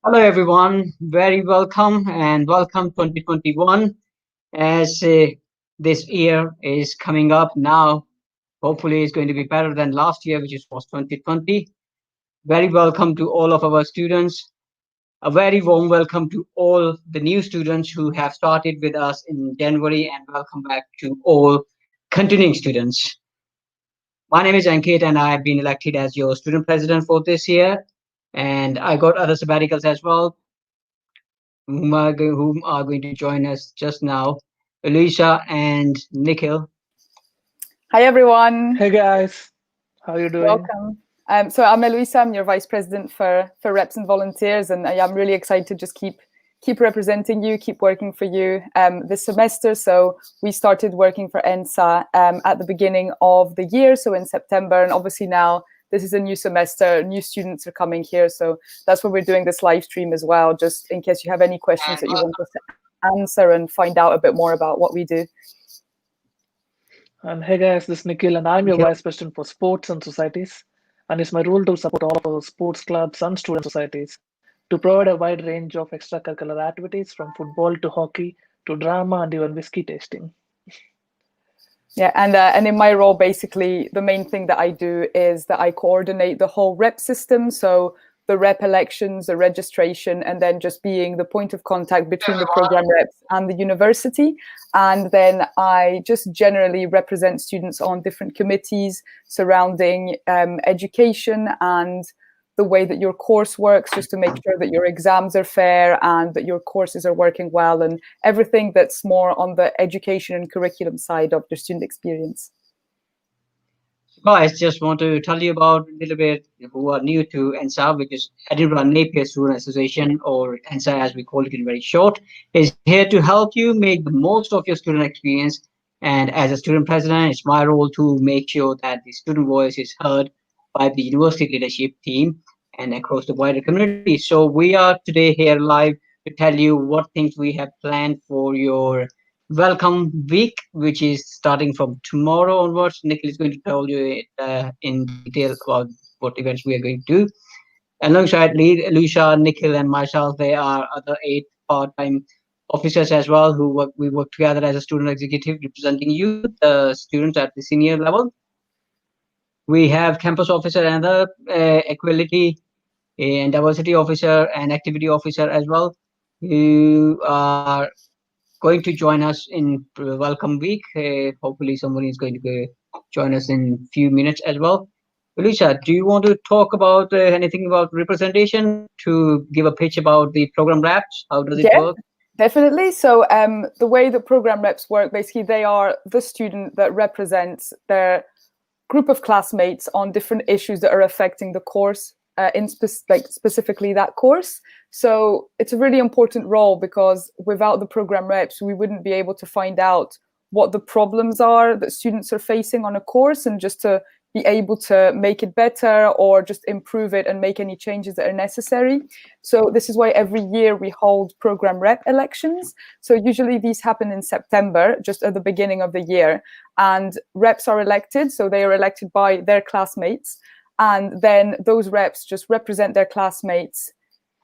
Hello, everyone. Very welcome and welcome 2021. As this year is coming up now, hopefully, it's going to be better than last year, which was 2020. Very welcome to all of our students. A very warm welcome to all the new students who have started with us in January, and welcome back to all continuing students. My name is Ankit, and I have been elected as your student president for this year. And I got other sabbaticals as well, whom are going to join us just now, Alicia and Nikhil. Hi everyone, Hey guys, how you doing? welcome. So I'm Eloisa, I'm your Vice President for Reps and Volunteers, and I'm really excited to just keep representing you, keep working for you this semester. So we started working for ENSA at the beginning of the year, so in September, and obviously now this is a new semester, new students are coming here, so that's why we're doing this live stream as well, just in case you have any questions that you want us to answer and find out a bit more about what we do. And hey guys, this is Nikhil, and I'm your Nikhil. Vice President for Sports and Societies. And it's my role to support all of our sports clubs and student societies to provide a wide range of extracurricular activities from football to hockey to drama and even whiskey tasting. Yeah, and in my role, basically, the main thing that I do is that I coordinate the whole rep system. So the rep elections, the registration, and then just being the point of contact between the program reps and the university. And then I just generally represent students on different committees surrounding education and the way that your course works, just to make sure that your exams are fair and that your courses are working well, and everything that's more on the education and curriculum side of the student experience. Guys, just want to tell you about a little bit who are new to ENSA, which is Edinburgh Napier Student Association, or ENSA as we call it in very short, is here to help you make the most of your student experience. And as a student president, it's my role to make sure that the student voice is heard by the university leadership team and across the wider community. So we are today here live to tell you what things we have planned for your welcome week, which is starting from tomorrow onwards. Nikhil is going to tell you in detail about what events we are going to do. Alongside Lucia, Nikhil, and myself, there are other 8 part-time officers as well we work together as a student executive representing you, the students at the senior level. We have campus officer and the equality and diversity officer and activity officer as well, who are going to join us in welcome week. Hopefully, somebody is going to join us in few minutes as well. Alicia, do you want to talk about anything about representation to give a pitch about the program wraps? How does it Yeah, work? definitely. So the way that program reps work, basically, they are the student that represents their group of classmates on different issues that are affecting the course, specifically that course. So it's a really important role, because without the program reps, we wouldn't be able to find out what the problems are that students are facing on a course, and just to be able to make it better or just improve it and make any changes that are necessary. So this is why every year we hold program rep elections. So usually these happen in September, just at the beginning of the year, and reps are elected. So they are elected by their classmates, and then those reps just represent their classmates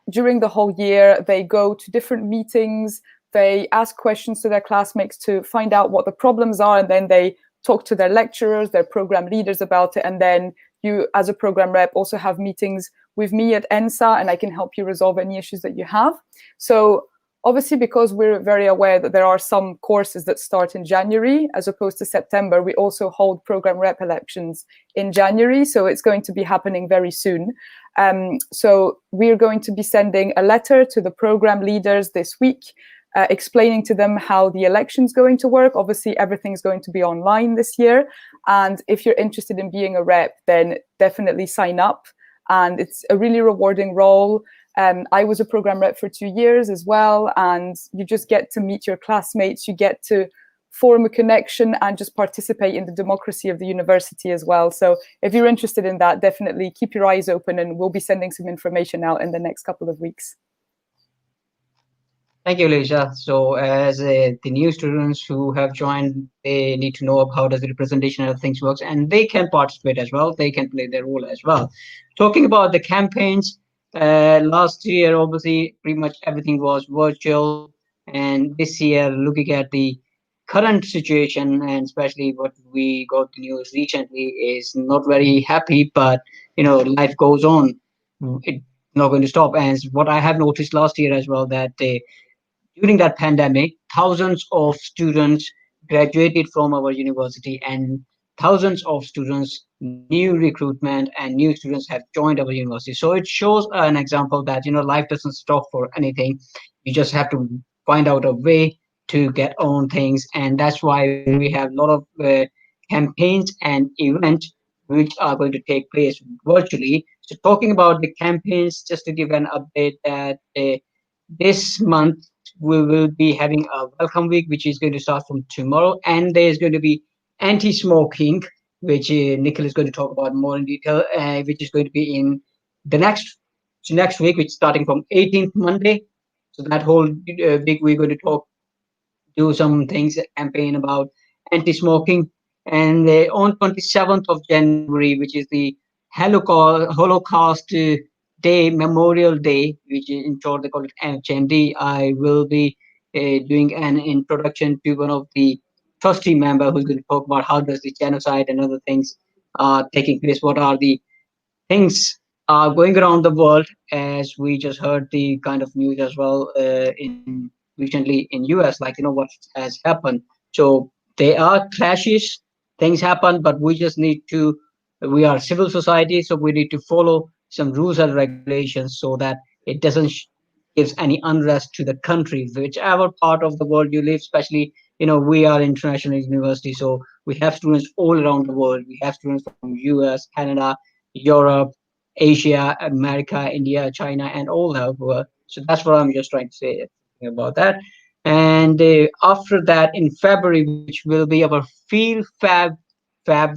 during the whole year. They go to different meetings, they ask questions to their classmates to find out what the problems are, and then they talk to their lecturers, their program leaders about it. And then you, as a program rep, also have meetings with me at ENSA, and I can help you resolve any issues that you have. So obviously, because we're very aware that there are some courses that start in January as opposed to September, we also hold program rep elections in January. So it's going to be happening very soon. So we're going to be sending a letter to the program leaders this week, explaining to them how the election's going to work. Obviously, everything's going to be online this year. And if you're interested in being a rep, then definitely sign up. And it's a really rewarding role. I was a program rep for 2 years as well. And you just get to meet your classmates. You get to form a connection and just participate in the democracy of the university as well. So if you're interested in that, definitely keep your eyes open, and we'll be sending some information out in the next couple of weeks. Thank you, Alicia. So, as the new students who have joined, they need to know of how does the representation of things works, and they can participate as well. They can play their role as well. Talking about the campaigns, Last year, obviously, pretty much everything was virtual, and this year, looking at the current situation, and especially what we got the news recently, is not very happy. But life goes on. It's not going to stop. And what I have noticed last year as well, that during that pandemic, thousands of students graduated from our university, and thousands of students, new recruitment and new students have joined our university. So it shows an example that life doesn't stop for anything. You just have to find out a way to get on things, and that's why we have a lot of campaigns and events which are going to take place virtually. So talking about the campaigns, just to give an update that. This month we will be having a welcome week, which is going to start from tomorrow, and there's going to be anti-smoking, which Nikhil is going to talk about more in detail, which is going to be in the next week, which is starting from 18th Monday. So that whole week we're going to do some things, campaign about anti-smoking. And on 27th of January, which is the Holocaust Day, Memorial Day, which in short they call it HND, I will be doing an introduction to one of the trustee member who's going to talk about how does the genocide and other things are taking place, what are the things are going around the world, as we just heard the kind of news as well in recently in US, like what has happened. So there are clashes, things happen, but we just need to. We are civil society, so we need to follow some rules and regulations so that it doesn't gives any unrest to the country, whichever part of the world you live. Especially, we are international university, so we have students all around the world. We have students from US, Canada, Europe, Asia, America, India, China, and all over. So that's what I'm just trying to say about that. And after that, in February, which will be our Feel Fab,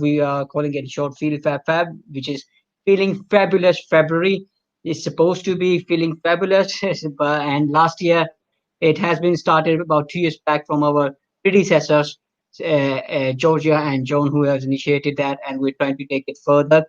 we are calling it short Feel Fab, which is feeling fabulous February. It's supposed to be feeling fabulous, and last year it has been started about 2 years back from our predecessors, Georgia and John, who has initiated that, and we're trying to take it further.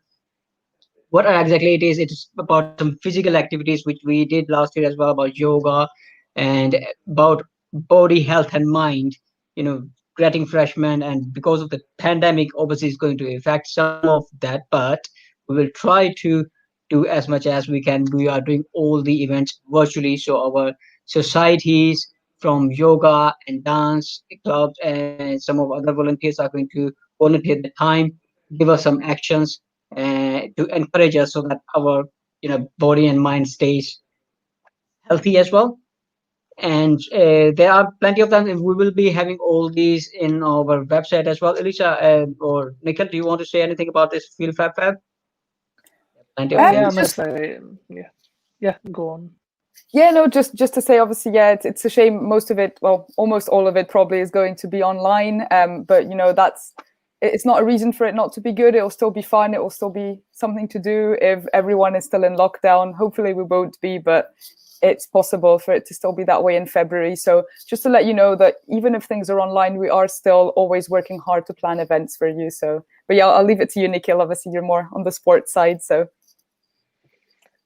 What exactly it is? It's about some physical activities which we did last year as well, about yoga and about body health and mind, you know getting freshmen. And because of the pandemic, obviously it's going to affect some of that, but we will try to do as much as we can. We are doing all the events virtually, so our societies from yoga and dance clubs and some of other volunteers are going to volunteer the time, give us some actions to encourage us so that our body and mind stays healthy as well. And there are plenty of them, and we will be having all these in our website as well. Elisa or Nikhil, do you want to say anything about this Feel Fab? Plenty of Yeah, things. Just Manas, yeah, go on. Yeah, no, just to say, obviously, yeah, it's a shame. Most of it, well, almost all of it, probably is going to be online. But it's not a reason for it not to be good. It'll still be fun. It will still be something to do if everyone is still in lockdown. Hopefully, we won't be, but it's possible for it to still be that way in February. So just to let you know that even if things are online, we are still always working hard to plan events for you. So, but yeah, I'll leave it to you, Nikhil. Obviously, you're more on the sports side, so.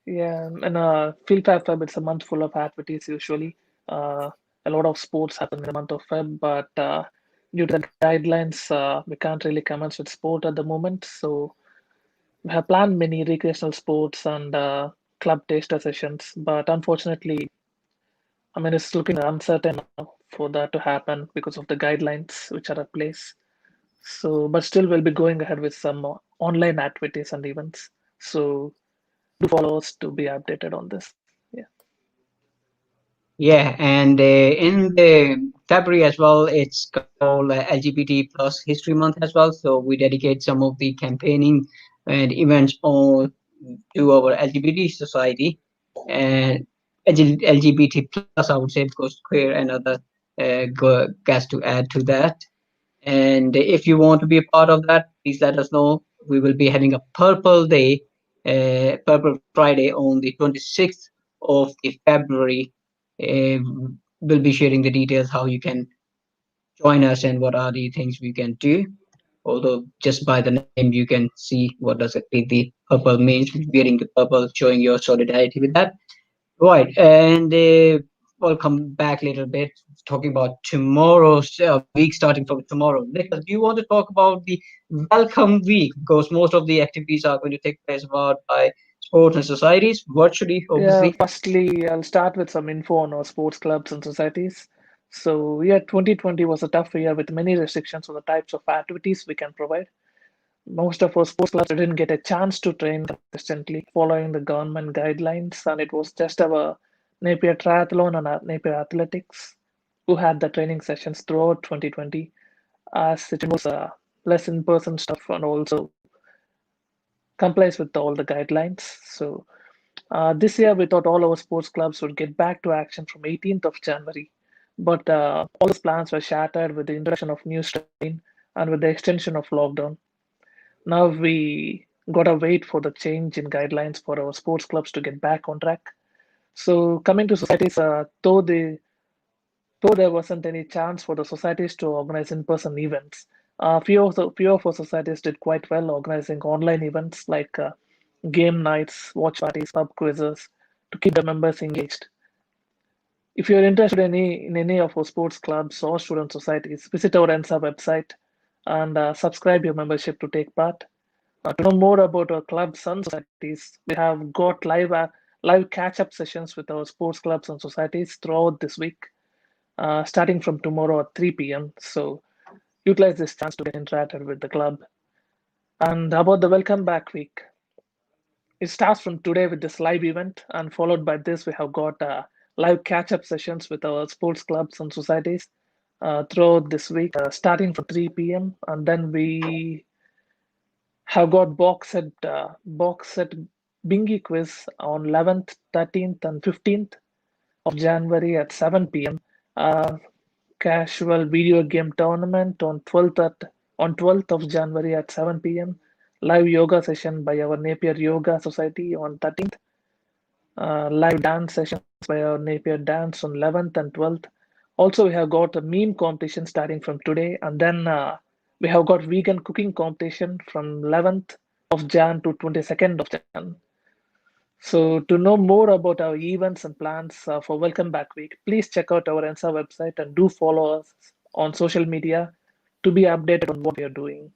Yeah, and Feel Fab, it's a month full of activities usually. A lot of sports happen in the month of Feb, but due to the guidelines, we can't really commence with sport at the moment. So we have planned many recreational sports and club taster sessions, but unfortunately, I mean, it's looking uncertain now for that to happen because of the guidelines which are at place. So, but still, we'll be going ahead with some online activities and events. So, do follow us to be updated on this. Yeah. Yeah, and in the February as well, it's called LGBT plus History Month as well. So we dedicate some of the campaigning and events on to our LGBT society and LGBT plus, I would say, because queer and other gas to add to that. And if you want to be a part of that, please let us know. We will be having a Purple Day, Purple Friday on the 26th of the February. Uh, we'll be sharing the details how you can join us and what are the things we can do. although just by the name you can see what does it the purple means. Wearing the purple, showing your solidarity with that. Right, and we'll come back a little bit talking about tomorrow's week starting from tomorrow. Nicholas, do you want to talk about the welcome week? Because most of the activities are going to take place about by sports and societies virtually, Yeah, obviously. firstly, I'll start with some info on our sports clubs and societies. So, yeah, 2020 was a tough year with many restrictions on the types of activities we can provide. Most of our sports clubs didn't get a chance to train consistently following the government guidelines, and it was just our Napier Triathlon and our Napier Athletics who had the training sessions throughout 2020, as it was less in person stuff and also complies with all the guidelines. So, this year, we thought all our sports clubs would get back to action from 18th of January, but all those plans were shattered with the introduction of new strain and with the extension of lockdown. Now we gotta wait for the change in guidelines for our sports clubs to get back on track. So coming to societies, though there wasn't any chance for the societies to organize in-person events, few of our societies did quite well organizing online events like game nights, watch parties, pub quizzes to keep the members engaged. If you're interested in any of our sports clubs or student societies, visit our ENSA website and subscribe your membership to take part. To know more about our clubs and societies, we have got live catch-up sessions with our sports clubs and societies throughout this week, starting from tomorrow at 3 p.m. So utilize this chance to get interacted with the club. And about the Welcome Back Week, it starts from today with this live event, and followed by this, we have got live catch-up sessions with our sports clubs and societies throughout this week, starting from 3 p.m. And then we have got box set bingy quiz on 11th, 13th, and 15th of January at 7 p.m. Casual video game tournament on 12th of January at 7 p.m. Live yoga session by our Napier Yoga Society on 13th. Live dance sessions by our Napier Dance on 11th and 12th. Also, we have got a meme competition starting from today, and then we have got vegan cooking competition from 11th of Jan to 22nd of Jan. So, to know more about our events and plans for Welcome Back Week, please check out our ENSA website and do follow us on social media to be updated on what we are doing.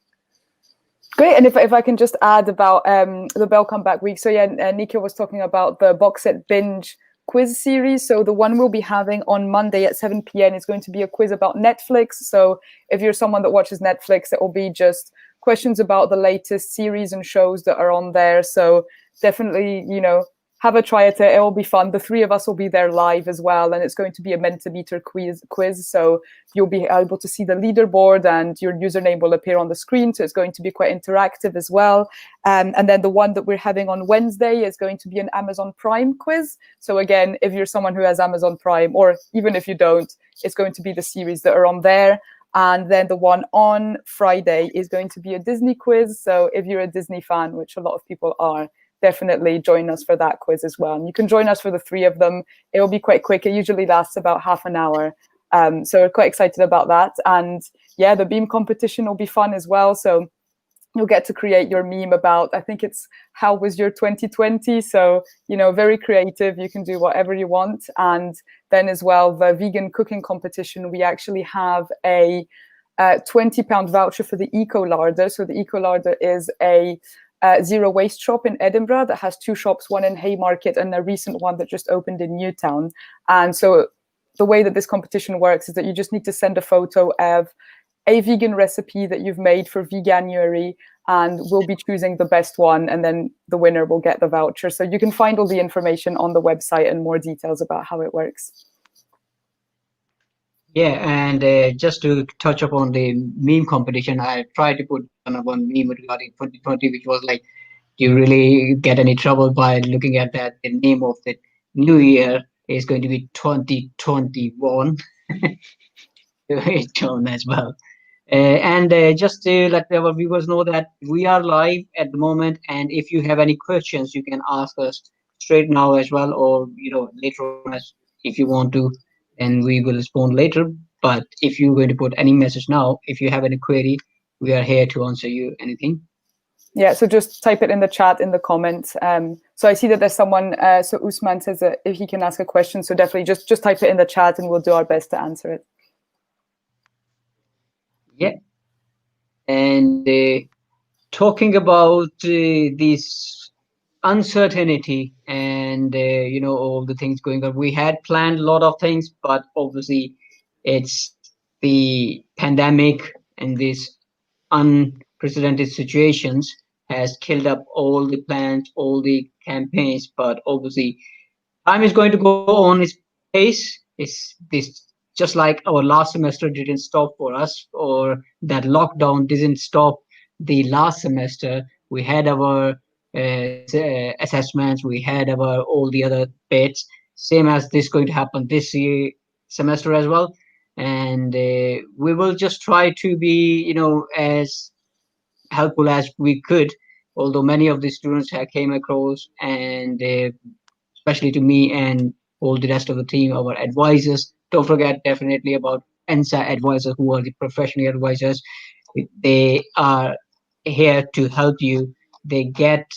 Great, and if I can just add about the Welcome Back Week. So yeah, Nika was talking about the box set binge quiz series. So the one we'll be having on Monday at 7 p.m. is going to be a quiz about Netflix. So if you're someone that watches Netflix, it will be just questions about the latest series and shows that are on there. So definitely, have a try at it. It will be fun. The three of us will be there live as well, and it's going to be a Mentimeter quiz. So you'll be able to see the leaderboard, and your username will appear on the screen. So it's going to be quite interactive as well. And then the one that we're having on Wednesday is going to be an Amazon Prime quiz. So again, if you're someone who has Amazon Prime, or even if you don't, it's going to be the series that are on there. And then the one on Friday is going to be a Disney quiz. So if you're a Disney fan, which a lot of people are, definitely join us for that quiz as well. And you can join us for the three of them. It will be quite quick. It usually lasts about half an hour. So we're quite excited about that. And yeah, the meme competition will be fun as well. So you'll get to create your meme about, I think it's how was your 2020? So, very creative. You can do whatever you want. And then as well, the vegan cooking competition, we actually have a £20 voucher for the Eco Larder. So the Eco Larder is a zero waste shop in Edinburgh that has two shops, one in Haymarket and a recent one that just opened in Newtown. And so the way that this competition works is that you just need to send a photo of a vegan recipe that you've made for Veganuary, and we'll be choosing the best one, and then the winner will get the voucher. So you can find all the information on the website and more details about how it works. Yeah, and just to touch upon the meme competition, I tried to put one meme regarding 2020, which was like, do you really get any trouble by looking at that? The name of the new year is going to be 2021. John as well. And just to let our viewers know that we are live at the moment, and if you have any questions, you can ask us straight now as well, or later on if you want to, and we will respond later. But if you're going to put any message now, if you have any query, we are here to answer you anything. Yeah, so just type it in the chat, in the comments. So I see that there's someone, so Usman says that if he can ask a question, so definitely just type it in the chat and we'll do our best to answer it. Yeah. And talking about this uncertainty and all the things going on, we had planned a lot of things, but obviously it's the pandemic and these unprecedented situations has killed up all the plans, all the campaigns. But obviously time is going to go on its pace. It's this, just like our last semester didn't stop for us, or that lockdown didn't stop the last semester. We had our assessments, we had our all the other bits. Same as this going to happen this year semester as well. And we will just try to be, as helpful as we could. Although many of the students have came across, and especially to me and all the rest of the team, our advisors. Don't forget definitely about ENSA advisors, who are the professional advisors. They are here to help you. They get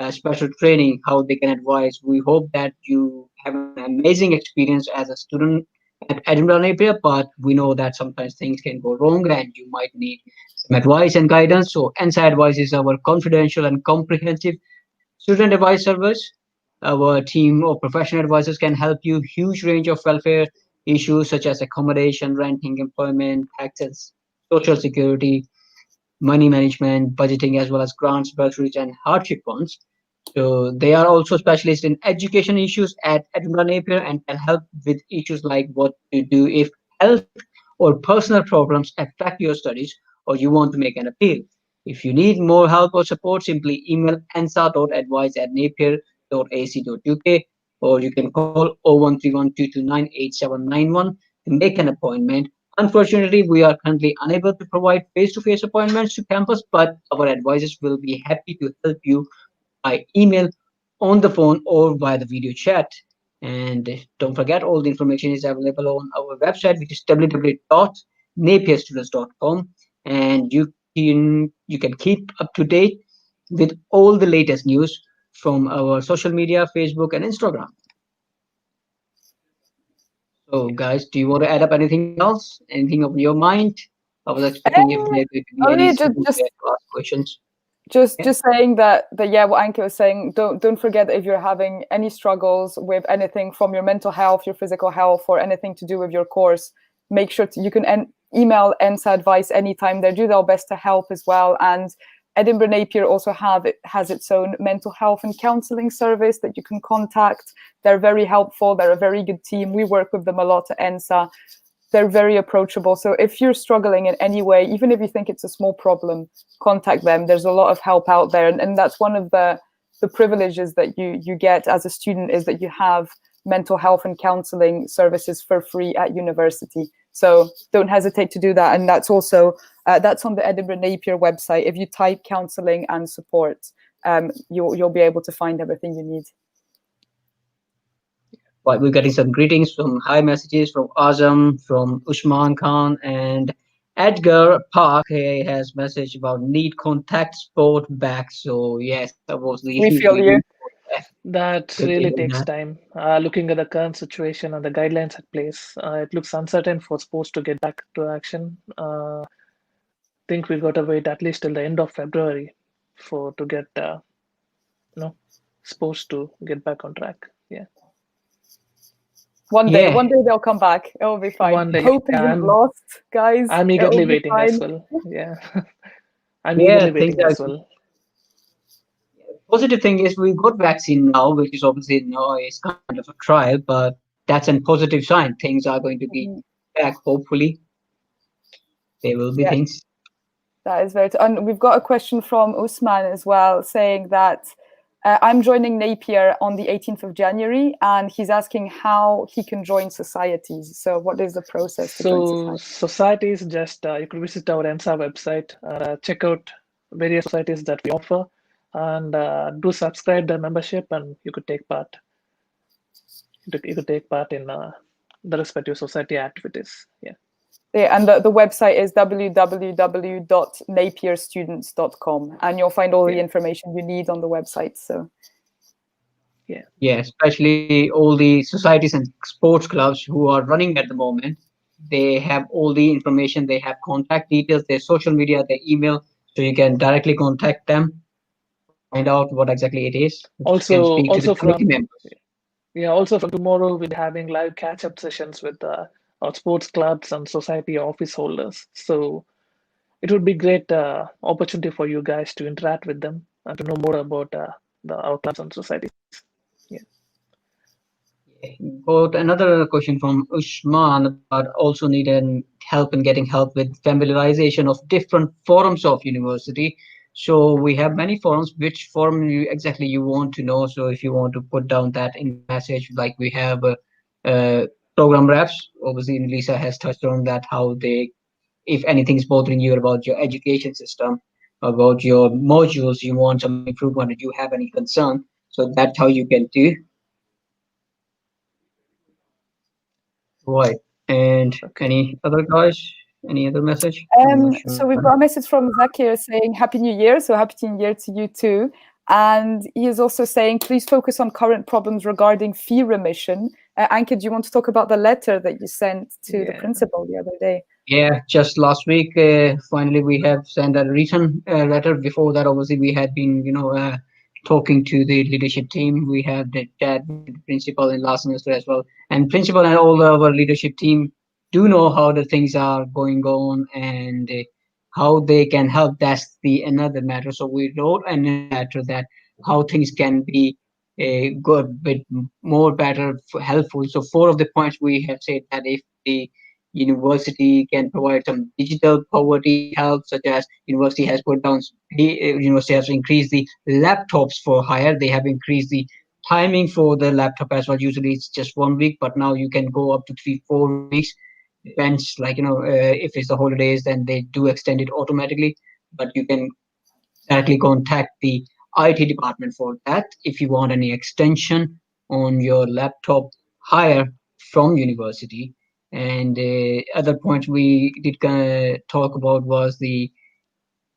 special training how they can advise. We hope that you have an amazing experience as a student at Edinburgh Napier, but we know that sometimes things can go wrong and you might need some advice and guidance. So ENSA Advice is our confidential and comprehensive student advice service. Our team of professional advisors can help you huge range of welfare issues such as accommodation, renting, employment, taxes, social security, money management, budgeting, as well as grants, bursaries, and hardship funds. So they are also specialists in education issues at Edinburgh Napier and can help with issues like what to do if health or personal problems affect your studies or you want to make an appeal. If you need more help or support, simply email ansa.advice@napier.ac.uk, or you can call 01312298791 to make an appointment. Unfortunately, we are currently unable to provide face-to-face appointments to campus, but our advisors will be happy to help you by email, on the phone, or via the video chat. And don't forget, all the information is available on our website, which is www.napierstudents.com, and you can keep up to date with all the latest news from our social media, Facebook and Instagram. So, guys, do you want to add up anything else? Anything on your mind? I was expecting if there could be any Only students there to ask questions. Yeah. just saying that yeah, what Anke was saying, don't forget that if you're having any struggles with anything from your mental health, your physical health, or anything to do with your course, make sure you can email ENSA Advice anytime. They do their best to help as well. And Edinburgh Napier also has its own mental health and counselling service that you can contact. They're very helpful. They're a very good team. We work with them a lot at ENSA. They're very approachable. So if you're struggling in any way, even if you think it's a small problem, contact them. There's a lot of help out there. And that's one of the privileges that you get as a student, is that you have mental health and counseling services for free at university. So don't hesitate to do that. And that's also, that's on the Edinburgh Napier website. If you type counseling and support, you'll be able to find everything you need. Right, we're getting some greetings, from hi messages from Azam, from Usman Khan, and Edgar Park. He has message about need contact sport back. So yes, obviously We feel we you. That good to really hear takes that. time. Looking at the current situation and the guidelines at place, it looks uncertain for sports to get back to action. Think we got to wait at least till the end of February for to get you know sports to get back on track. Yeah, One Yeah, day they'll come back. It'll be fine. one day. Hope Yeah, isn't lost, guys. I'm It'll eagerly be waiting as fine. well. Yeah, I'm yeah. eagerly Things waiting are as well. positive thing is we got vaccine now, which is obviously is kind of a trial, but that's a positive sign. Things are going to be Mhm. back. Hopefully, there will be Yeah, things. that is very. And we've got a question from Usman as well, saying that I'm joining Napier on the 18th of January, and he's asking how he can join societies. So, what is the process to join So society? societies, just you could visit our ENSA website, check out various societies that we offer, and do subscribe the membership, and you could take part. You could take part in the respective society activities. Yeah. Yeah, and the website is www.napierstudents.com, and you'll find all the information you need on the website. So Yeah, especially all the societies and sports clubs who are running at the moment. They have all the information. They have contact details, their social media, their email, so you can directly contact them, find out what exactly it is. You can Also, speak to the also committee from members. yeah, also from tomorrow we'll be having live catch-up sessions with our sports clubs and society office holders. So it would be great opportunity for you guys to interact with them and to know more about our clubs and societies. Yeah. Got another question from Ushman about also needing help in getting help with familiarization of different forums of university. So we have many forums. Which forum exactly you want to know? So if you want to put down that in the message, like we have program reps. Obviously, Lisa has touched on that how they, if anything is bothering you about your education system, about your modules, you want some improvement, and you have any concern. So that's how you can do. Right. And Okay. any other guys? Any other message? I'm not So sure. we've got a message from Zakir saying Happy New Year. So Happy New Year to you too. And he is also saying, please focus on current problems regarding fee remission. Anke, do you want to talk about the letter that you sent to the Yeah. principal the other day? Yeah, just last week, finally we have sent a written letter. Before that, obviously, we had been, talking to the leadership team. We had the chat with the principal in last semester as well, and principal and all our leadership team do know how the things are going on and how they can help. That's the another matter. So we wrote another letter that how things can be good, bit more better, helpful. So four of the points we have said that if the university can provide some digital poverty help, such as university has put down, university has increased the laptops for hire. They have increased the timing for the laptop as well. Usually it's just 1 week, but now you can go up to 3 4 weeks. Depends, like if it's the holidays, then they do extend it automatically. But you can directly contact the IT department for that if you want any extension on your laptop hire from university. And other points we did talk about was the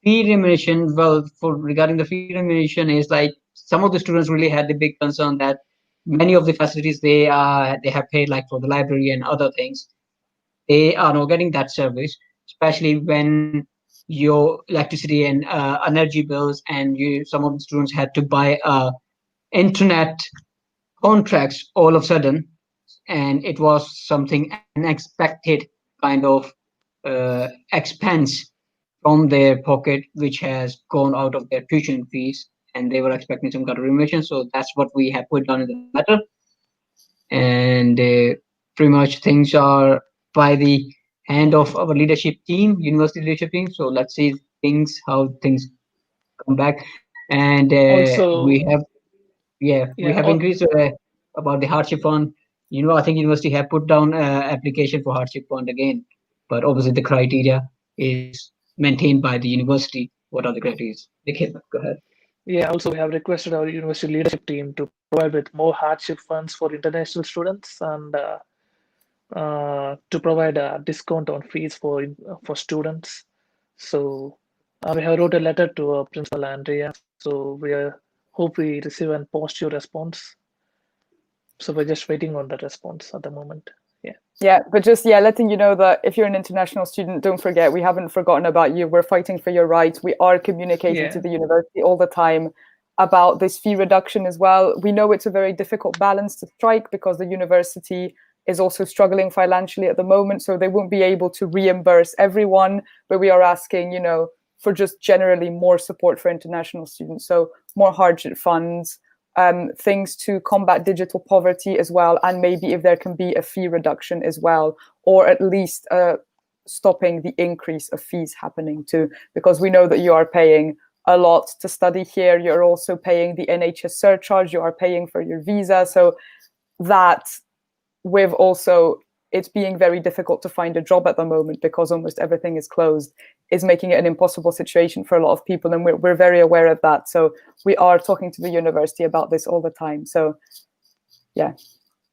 fee remuneration. Well, for regarding the fee remuneration, is like some of the students really had the big concern that many of the facilities they have paid, like for the library and other things, they are not getting that service, especially when your electricity and energy bills, and some of the students had to buy internet contracts all of a sudden, and it was something unexpected kind of expense from their pocket, which has gone out of their tuition fees, and they were expecting some kind of remission. So that's what we have put down in the letter, and pretty much things are by the hand of our leadership team, university leadership team. So let's see things how things come back, and we Also, have, yeah, we yeah, have increased about the hardship fund. I think university have put down application for hardship fund again, but obviously the criteria is maintained by the university. What are the criteria? Okay, go ahead. yeah, also we have requested our university leadership team to provide with more hardship funds for international students and to provide a discount on fees for students. So we have wrote a letter to our principal Andrea. So hope we receive a positive response. So we're just waiting on the response at the moment. Yeah. Yeah, but just letting you know that if you're an international student, don't forget we haven't forgotten about you. We're fighting for your rights. We are communicating to Yeah. the university all the time about this fee reduction as well. We know it's a very difficult balance to strike because the university is also struggling financially at the moment, so they won't be able to reimburse everyone. But we are asking, for just generally more support for international students, so more hardship funds. Things to combat digital poverty as well, and maybe if there can be a fee reduction as well, or at least stopping the increase of fees happening too, because we know that you are paying a lot to study here. You're also paying the NHS surcharge, you are paying for your visa, so that with also it's being very difficult to find a job at the moment because almost everything is closed, is making it an impossible situation for a lot of people, and we're very aware of that. So we are talking to the university about this all the time. So yeah.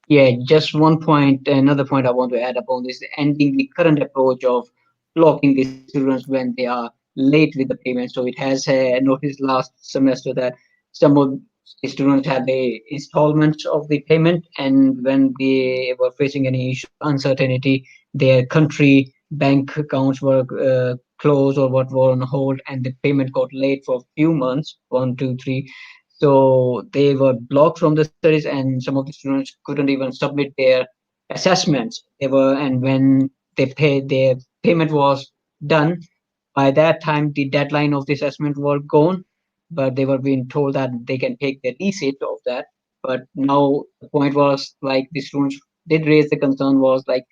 Yeah, just one point, another point I want to add upon this, ending the current approach of blocking the students when they are late with the payment. So it has noticed last semester that some of the students had the installments of the payment, and when they were facing any issue, uncertainty, their country bank accounts were closed or what were on hold, and the payment got late for a few months, 1, 2, 3. So they were blocked from the studies, and some of the students couldn't even submit their assessments. They were, and when they paid, their payment was done. By that time, the deadline of the assessment were gone, but they were being told that they can take the receipt of that. But now the point was like the students did raise the concern was like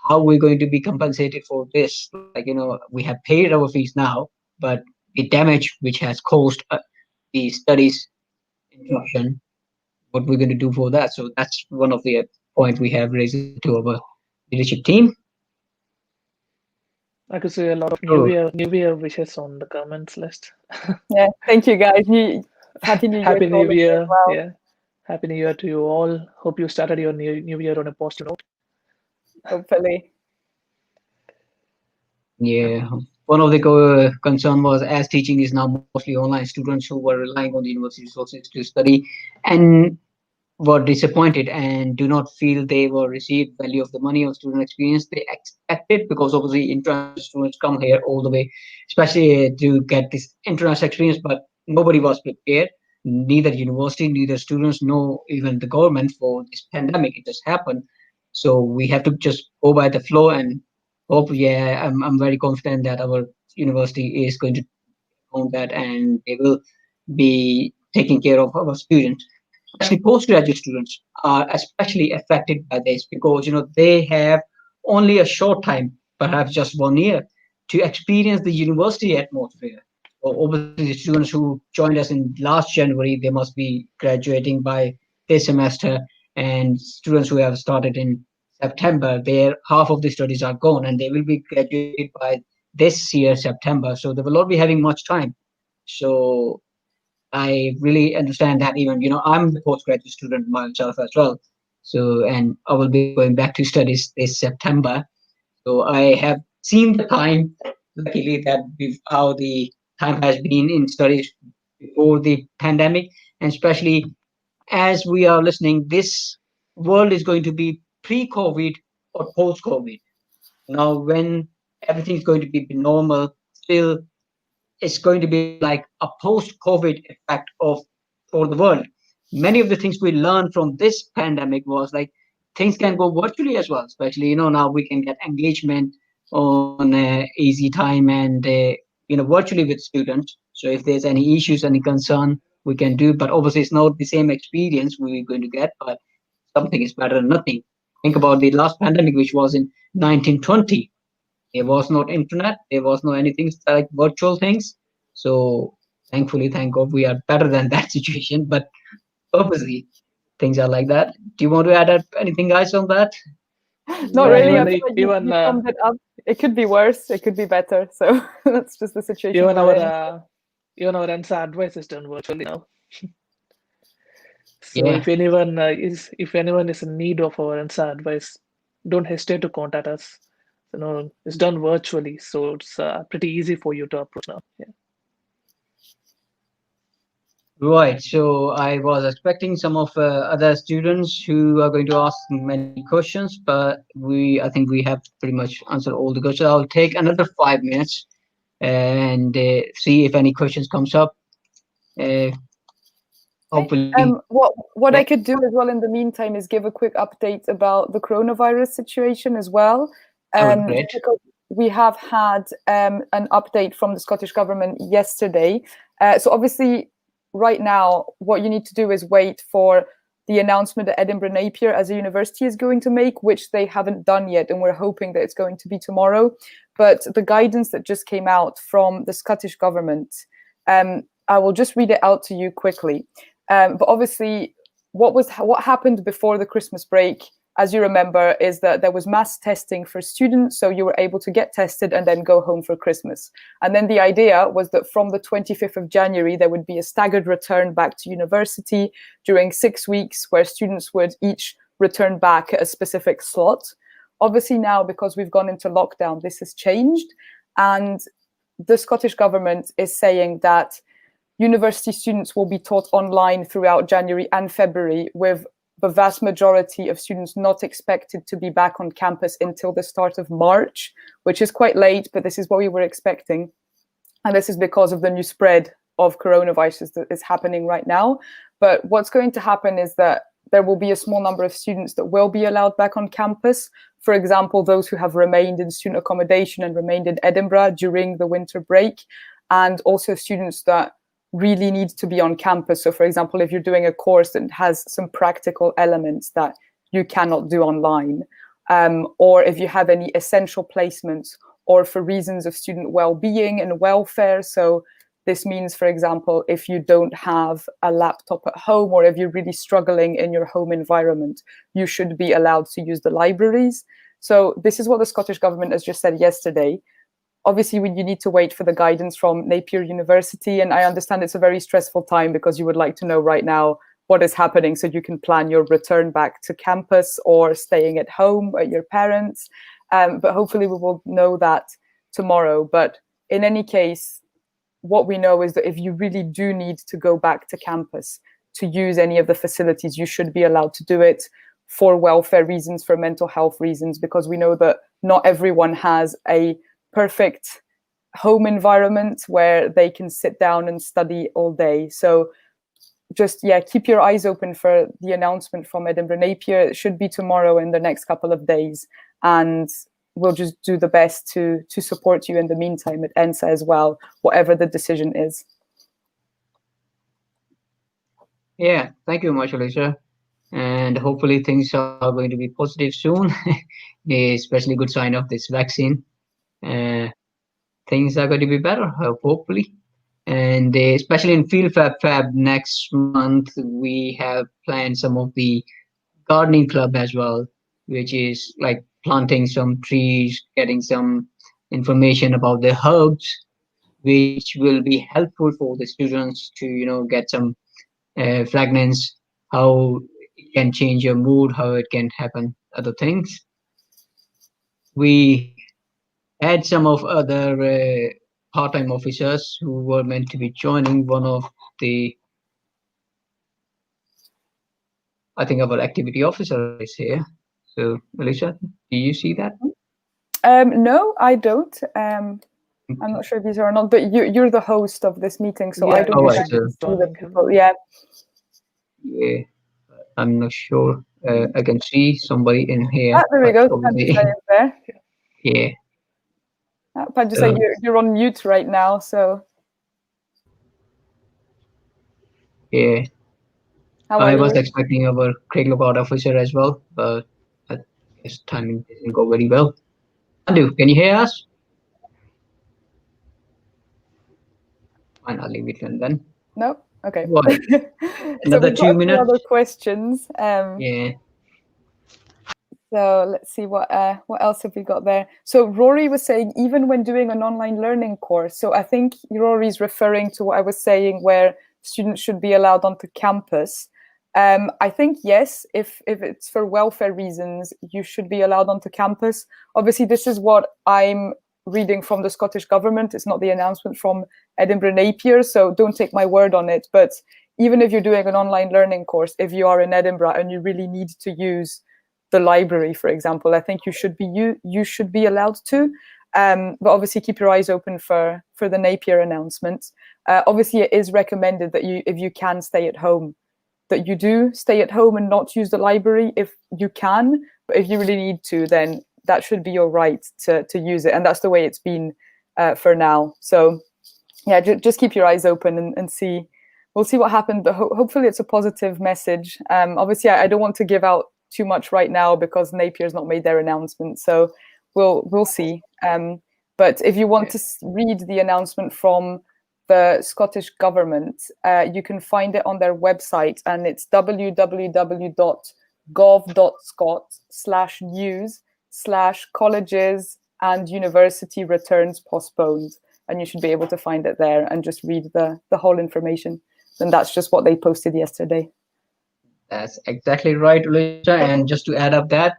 how we're going to be compensated for this. Like, we have paid our fees now, but the damage which has caused the studies interruption, what we're going to do for that. So that's one of the point we have raised it to our leadership team. I could see a lot of So New Year wishes on the comments list. Yeah, thank you guys. Happy New Year Happy to all New of you as Year. well. Yeah. Happy New Year to you all. Hope you started your new year on a positive note. Hopefully. yeah, one of the concern was as teaching is now mostly online, students who were relying on the university resources to study and were disappointed and do not feel they were received value of the money or student experience they expected, because obviously international students come here all the way, especially to get this international experience, but nobody was prepared, neither university, neither students, no even the government, for this pandemic. It just happened. So we have to just go by the flow and hope. Yeah, I'm very confident that our university is going to own that, and they will be taking care of our students. Especially postgraduate students are especially affected by this, because they have only a short time, perhaps just 1 year, to experience the university atmosphere. So obviously, the students who joined us in last January, they must be graduating by this semester, and students who have started in September, their half of the studies are gone, and they will be graduated by this year September. So they will not be having much time. So I really understand that. Even I'm the postgraduate student myself as well. So, and I will be going back to studies this September. So I have seen the time, luckily, that how the time has been in studies before the pandemic, and especially as we are listening, this world is going to be pre-COVID or post-COVID. Now, when everything is going to be normal, still it's going to be like a post-COVID effect of for the world. Many of the things we learned from this pandemic was like things can go virtually as well. Especially now we can get engagement on easy time and virtually with students. So if there's any issues, any concern, we can do. But obviously, it's not the same experience we're going to get. But something is better than nothing. Think about the last pandemic, which was in 1920. There was no internet. There was no anything like virtual things. So thankfully, thank God, we are better than that situation. But obviously, things are like that. Do you want to add up anything, guys, on that? Not Yeah, really. I even feel the- like even you summed it up. It could be worse. It could be better. So that's just the situation even we're our in. even our answer advice is done virtually now. So Yeah. if anyone is in need of our answer advice, don't hesitate to contact us. It's done virtually, so it's pretty easy for you to approach now. Yeah. Right. So I was expecting some of other students who are going to ask many questions, but I think we have pretty much answered all the questions. I'll take another 5 minutes and see if any questions comes up. Uh, Hopefully, What yeah. I could do as well in the meantime is give a quick update about the coronavirus situation as well. That would be great. Because we have had an update from the Scottish government yesterday. So obviously, right now, what you need to do is wait for the announcement that Edinburgh Napier as a university is going to make, which they haven't done yet, and we're hoping that it's going to be tomorrow. But the guidance that just came out from the Scottish government, I will just read it out to you quickly. But obviously, what happened before the Christmas break, as you remember, is that there was mass testing for students, so you were able to get tested and then go home for Christmas. And then the idea was that from the 25th of January, there would be a staggered return back to university during 6 weeks, where students would each return back at a specific slot. Obviously now, because we've gone into lockdown, this has changed, and the Scottish Government is saying that university students will be taught online throughout January and February, with the vast majority of students not expected to be back on campus until the start of March, which is quite late, but this is what we were expecting. And this is because of the new spread of coronavirus that is happening right now. But what's going to happen is that there will be a small number of students that will be allowed back on campus. For example, those who have remained in student accommodation and remained in Edinburgh during the winter break, and also students that really need to be on campus. So for example, if you're doing a course that has some practical elements that you cannot do online, or if you have any essential placements, or for reasons of student well-being and welfare. So this means, for example, if you don't have a laptop at home, or if you're really struggling in your home environment, you should be allowed to use the libraries. So this is what the Scottish Government has just said yesterday. Obviously, you need to wait for the guidance from Napier University, and I understand it's a very stressful time because you would like to know right now what is happening so you can plan your return back to campus or staying at home at your parents'. But hopefully we will know that tomorrow. But in any case, what we know is that if you really do need to go back to campus to use any of the facilities, you should be allowed to do it for welfare reasons, for mental health reasons, because we know that not everyone has a perfect home environment where they can sit down and study all day. So just, keep your eyes open for the announcement from Edinburgh Napier. It should be tomorrow in the next couple of days. And we'll just do the best to support you in the meantime at ENSA as well, whatever the decision is. Yeah, thank you very much, Alicia. And hopefully things are going to be positive soon, especially good sign of this vaccine. Things are going to be better, hopefully. And especially in Field Fab next month, we have planned some of the gardening club as well, which is like planting some trees, getting some information about the herbs, which will be helpful for the students to get some fragrance, how it can change your mood, how it can happen, other things. We had some of other part-time officers who were meant to be joining. One of the, I think, our activity officer is here. So, Alicia, do you see that? No, I don't. I'm not sure if these are or not, but you're the host of this meeting, so I don't right, see the people. Yeah, I'm not sure. I can see somebody in here. there we go. There. Yeah. Panjasa, you're on mute right now, so. Yeah. I was expecting our Craig Lookout officer as well, but I guess timing didn't go very well. Andu, can you hear us? Fine, I'll leave it then. No? Okay. Another 2 minutes. Other questions. Yeah. So let's see what else have we got there. So Rory was saying, even when doing an online learning course. So I think Rory's referring to what I was saying, where students should be allowed onto campus. I think, yes, if it's for welfare reasons, you should be allowed onto campus. Obviously, this is what I'm reading from the Scottish Government. It's not the announcement from Edinburgh Napier, so don't take my word on it. But even if you're doing an online learning course, if you are in Edinburgh and you really need to use the library, for example, I think you should be allowed to. But obviously keep your eyes open for the Napier announcement. Obviously, it is recommended that if you can stay at home, that you do stay at home and not use the library if you can. But if you really need to, then that should be your right to use it. And that's the way it's been for now. So yeah, just keep your eyes open and see. We'll see what happens, but hopefully it's a positive message. Obviously, I don't want to give out too much right now because Napier's not made their announcement. So we'll see. But if you want to read the announcement from the Scottish Government, you can find it on their website, and it's www.gov.scot/news/colleges and university returns postponed. And you should be able to find it there and just read the whole information. And that's just what they posted yesterday. That's exactly right, Alicia. And just to add up that,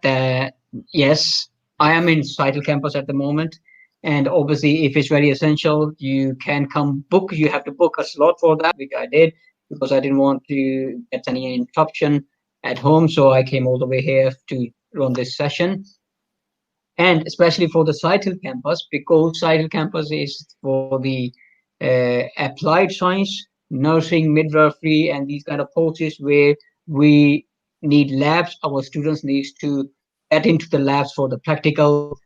yes, I am in Cital campus at the moment. And obviously, if it's very essential, you can come book. You have to book a slot for that, which I did because I didn't want to get any interruption at home. So I came all the way here to run this session. And especially for the Cital campus, because Cital campus is for the applied science, nursing, midwifery, and these kind of courses where we need labs. Our students need to get into the labs for the practical.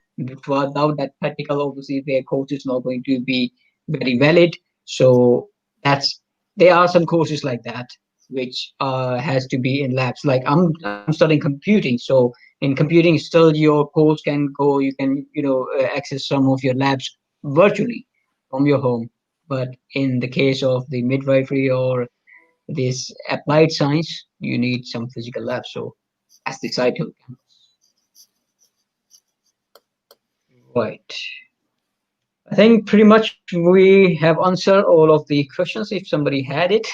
Without that practical, obviously their course is not going to be very valid. So that's there are some courses like that which has to be in labs. Like I'm studying computing, so in computing still your course can go. You can access some of your labs virtually from your home. But in the case of the midwifery or this applied science, you need some physical labs. So that's the side to right. I think pretty much we have answered all of the questions if somebody had it.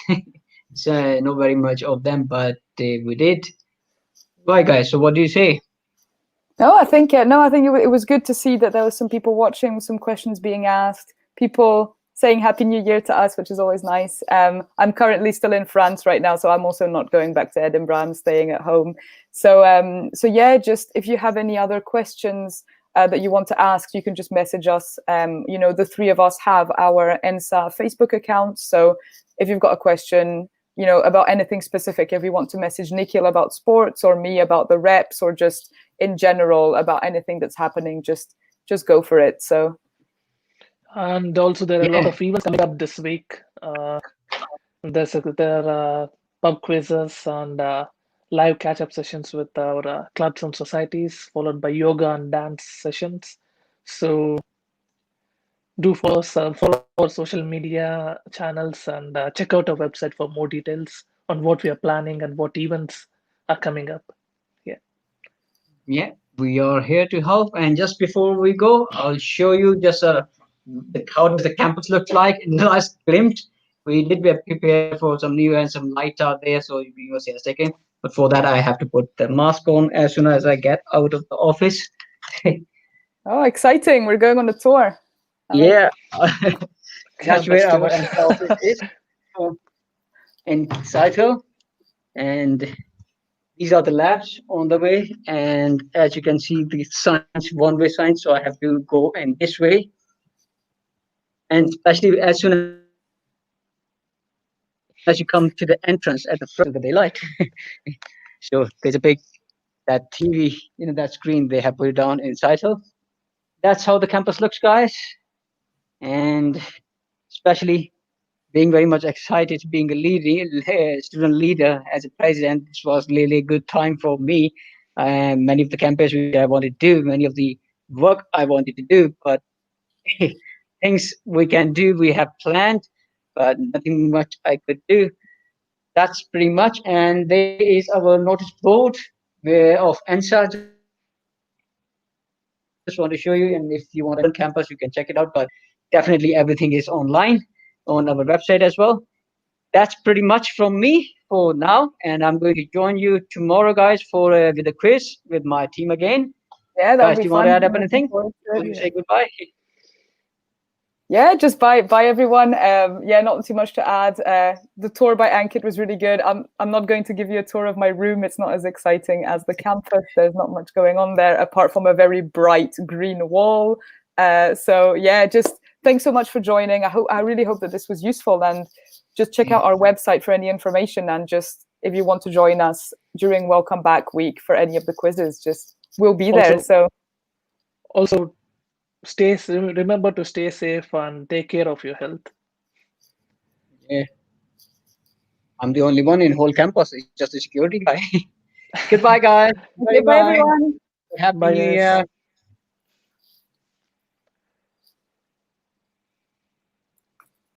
It's not very much of them, but we did. Right, guys. So what do you say? No, I think it was good to see that there was some people watching, some questions being asked, people saying Happy New Year to us, which is always nice. I'm currently still in France right now, so I'm also not going back to Edinburgh. I'm staying at home. So yeah, just if you have any other questions that you want to ask, you can just message us. The three of us have our ENSA Facebook account. So if you've got a question, about anything specific, if you want to message Nikhil about sports or me about the reps or just in general about anything that's happening, just go for it. So And also, there are a lot Yeah, of events coming up this week. There are pub quizzes and live catch-up sessions with our clubs and societies, followed by yoga and dance sessions. So do follow our social media channels and check out our website for more details on what we are planning and what events are coming up. Yeah. yeah. We are here to help. And just before we go, I'll show you just how does the campus look like in the last glimpse. We did prepare for some new and some light out there, so you will see a second. But for that, I have to put the mask on as soon as I get out of the office. oh, exciting, we're going on a tour. Yeah, that's Campus where our tour. entire office is in Cyto. And these are the labs on the way. And as you can see, the signs, one-way signs, so I have to go in this way. And especially as soon as you come to the entrance at the front, you can see the daylight. So there's a big that TV, that screen they have put it down in Cyto. That's how the campus looks, guys. And especially being very much excited being a student leader as a president. This was really a good time for me. Many of the campaigns which I wanted to do, many of the work I wanted to do, but things we can do, we have planned, but nothing much I could do. That's pretty much. And there is our notice board of ENSA. Just want to show you, and if you want to come to the campus, you can check it out. But definitely everything is online on our website as well. That's pretty much from me for now, and I'm going to join you tomorrow, guys, for with a quiz with my team again. Guys, Yeah, do you that'll want be to add up fun. anything? Looking forward Will to you it. say goodbye? Yeah, just bye everyone. Yeah, not too much to add. The tour by Ankit was really good. I'm not going to give you a tour of my room. It's not as exciting as the campus. There's not much going on there apart from a very bright green wall. So yeah, just thanks so much for joining. I really hope that this was useful, and just check out our website for any information, and just if you want to join us during Welcome Back week for any of the quizzes, just we'll be there. Also, So also remember to stay safe and take care of your health. Yeah, I'm the only one in whole campus. It's just a security guy. Goodbye, guys. okay, Bye bye bye. everyone. Happy Bye, New guys. Year.